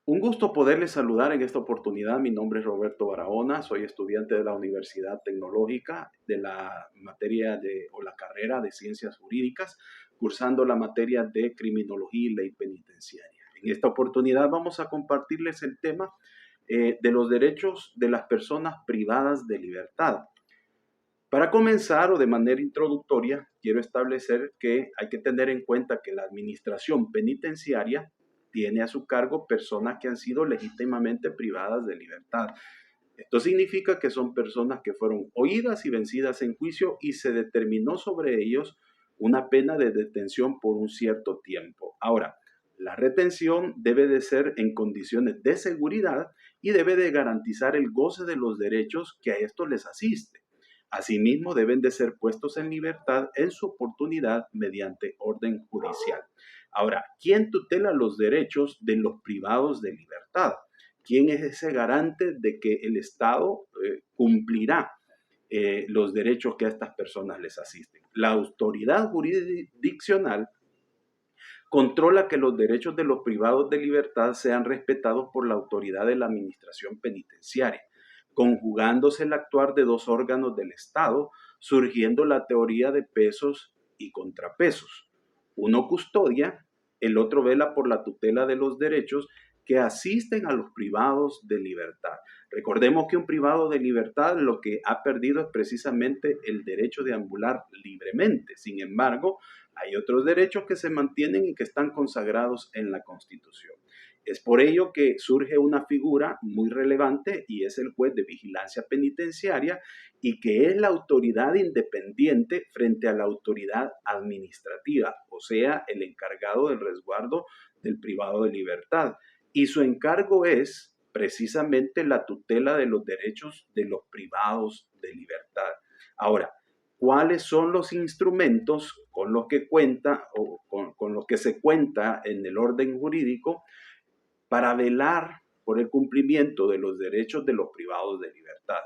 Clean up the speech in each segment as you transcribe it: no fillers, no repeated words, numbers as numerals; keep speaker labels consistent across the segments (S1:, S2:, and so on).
S1: Un gusto poderles saludar en esta oportunidad. Mi nombre es Roberto Barahona, soy estudiante de la Universidad Tecnológica de la materia o la carrera de Ciencias Jurídicas, cursando la materia de Criminología y Ley Penitenciaria. En esta oportunidad vamos a compartirles el tema de los derechos de las personas privadas de libertad. Para comenzar o de manera introductoria, quiero establecer que hay que tener en cuenta que la administración penitenciaria tiene a su cargo personas que han sido legítimamente privadas de libertad. Esto significa que son personas que fueron oídas y vencidas en juicio y se determinó sobre ellos una pena de detención por un cierto tiempo. Ahora, la retención debe de ser en condiciones de seguridad y debe de garantizar el goce de los derechos que a estos les asiste. Asimismo, deben de ser puestos en libertad en su oportunidad mediante orden judicial. Ahora, ¿quién tutela los derechos de los privados de libertad? ¿Quién es ese garante de que el Estado cumplirá los derechos que a estas personas les asisten? La autoridad jurisdiccional controla que los derechos de los privados de libertad sean respetados por la autoridad de la administración penitenciaria, conjugándose el actuar de dos órganos del Estado, surgiendo la teoría de pesos y contrapesos. Uno custodia, el otro vela por la tutela de los derechos que asisten a los privados de libertad. Recordemos que un privado de libertad lo que ha perdido es precisamente el derecho de ambular libremente. Sin embargo, hay otros derechos que se mantienen y que están consagrados en la Constitución. Es por ello que surge una figura muy relevante y es el juez de vigilancia penitenciaria y que es la autoridad independiente frente a la autoridad administrativa, o sea, el encargado del resguardo del privado de libertad. Y su encargo es precisamente la tutela de los derechos de los privados de libertad. Ahora, ¿cuáles son los instrumentos con los que cuenta o con los que se cuenta en el orden jurídico para velar por el cumplimiento de los derechos de los privados de libertad?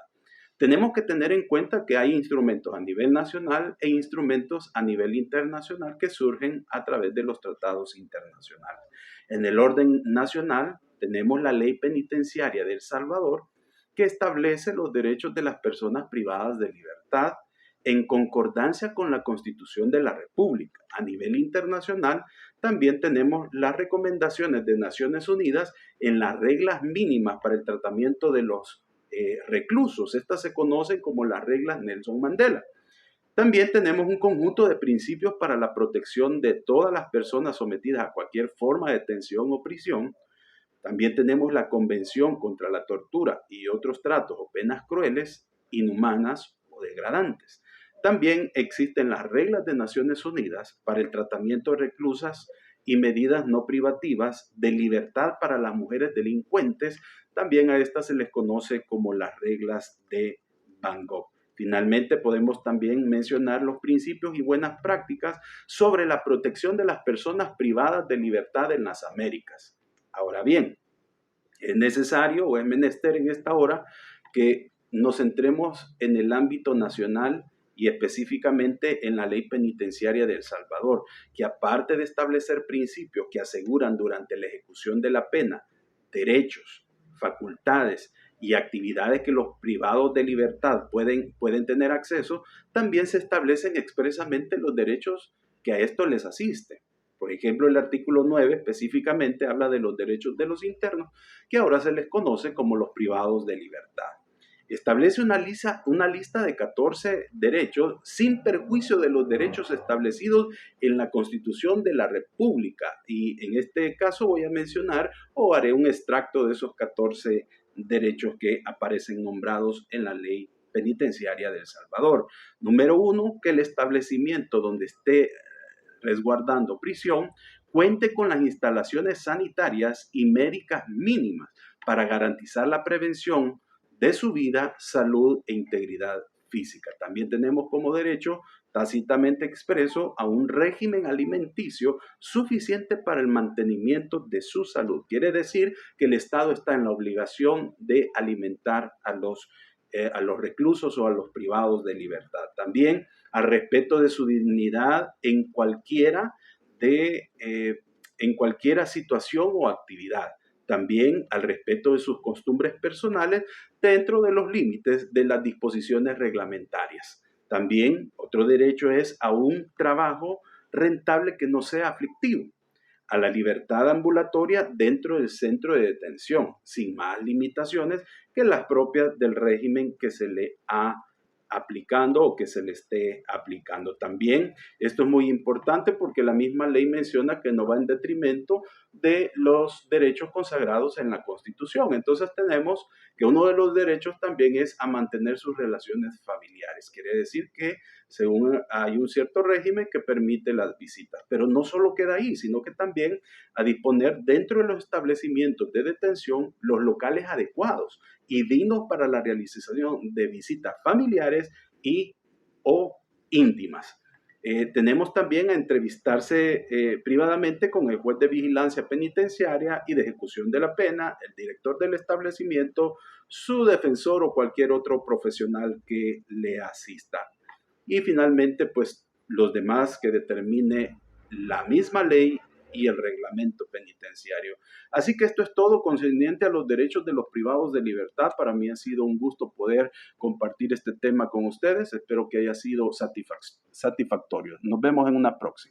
S1: Tenemos que tener en cuenta que hay instrumentos a nivel nacional e instrumentos a nivel internacional que surgen a través de los tratados internacionales. En el orden nacional tenemos la Ley Penitenciaria de El Salvador, que establece los derechos de las personas privadas de libertad en concordancia con la Constitución de la República. A nivel internacional, también tenemos las recomendaciones de Naciones Unidas en las reglas mínimas para el tratamiento de los reclusos. Estas se conocen como las reglas Nelson Mandela. También tenemos un conjunto de principios para la protección de todas las personas sometidas a cualquier forma de detención o prisión. También tenemos la Convención contra la Tortura y otros tratos o penas crueles, inhumanas o degradantes. También existen las reglas de Naciones Unidas para el tratamiento de reclusas y medidas no privativas de libertad para las mujeres delincuentes. También a estas se les conoce como las reglas de Van Gogh. Finalmente, podemos también mencionar los principios y buenas prácticas sobre la protección de las personas privadas de libertad en las Américas. Ahora bien, es necesario o es menester en esta hora que nos centremos en el ámbito nacional y específicamente en la Ley Penitenciaria de El Salvador, que aparte de establecer principios que aseguran durante la ejecución de la pena derechos, facultades y actividades que los privados de libertad pueden tener acceso, también se establecen expresamente los derechos que a esto les asisten. Por ejemplo, el artículo 9 específicamente habla de los derechos de los internos, que ahora se les conoce como los privados de libertad. Establece una lista de 14 derechos sin perjuicio de los derechos establecidos en la Constitución de la República. Y en este caso voy a mencionar o haré un extracto de esos 14 derechos que aparecen nombrados en la Ley Penitenciaria de El Salvador. Número 1, que el establecimiento donde esté resguardando prisión cuente con las instalaciones sanitarias y médicas mínimas para garantizar la prevención de su vida, salud e integridad física. También tenemos como derecho tácitamente expreso a un régimen alimenticio suficiente para el mantenimiento de su salud. Quiere decir que el Estado está en la obligación de alimentar a los reclusos o a los privados de libertad. También al respeto de su dignidad en cualquiera situación o actividad. también al respeto de sus costumbres personales dentro de los límites de las disposiciones reglamentarias. También otro derecho es a un trabajo rentable que no sea aflictivo, a la libertad ambulatoria dentro del centro de detención, sin más limitaciones que las propias del régimen que se le ha aplicando o que se le esté aplicando. También esto es muy importante porque la misma ley menciona que no va en detrimento de los derechos consagrados en la Constitución. Entonces tenemos que uno de los derechos también es a mantener sus relaciones familiares. Quiere decir que según hay un cierto régimen que permite las visitas, pero no solo queda ahí, sino que también a disponer dentro de los establecimientos de detención los locales adecuados y dignos para la realización de visitas familiares y o íntimas. Tenemos también a entrevistarse privadamente con el juez de vigilancia penitenciaria y de ejecución de la pena, el director del establecimiento, su defensor o cualquier otro profesional que le asista. Y finalmente, pues los demás que determine la misma ley y el reglamento penitenciario. Así que esto es todo concerniente a los derechos de los privados de libertad. Para mí ha sido un gusto poder compartir este tema con ustedes. Espero que haya sido satisfactorio. Nos vemos en una próxima.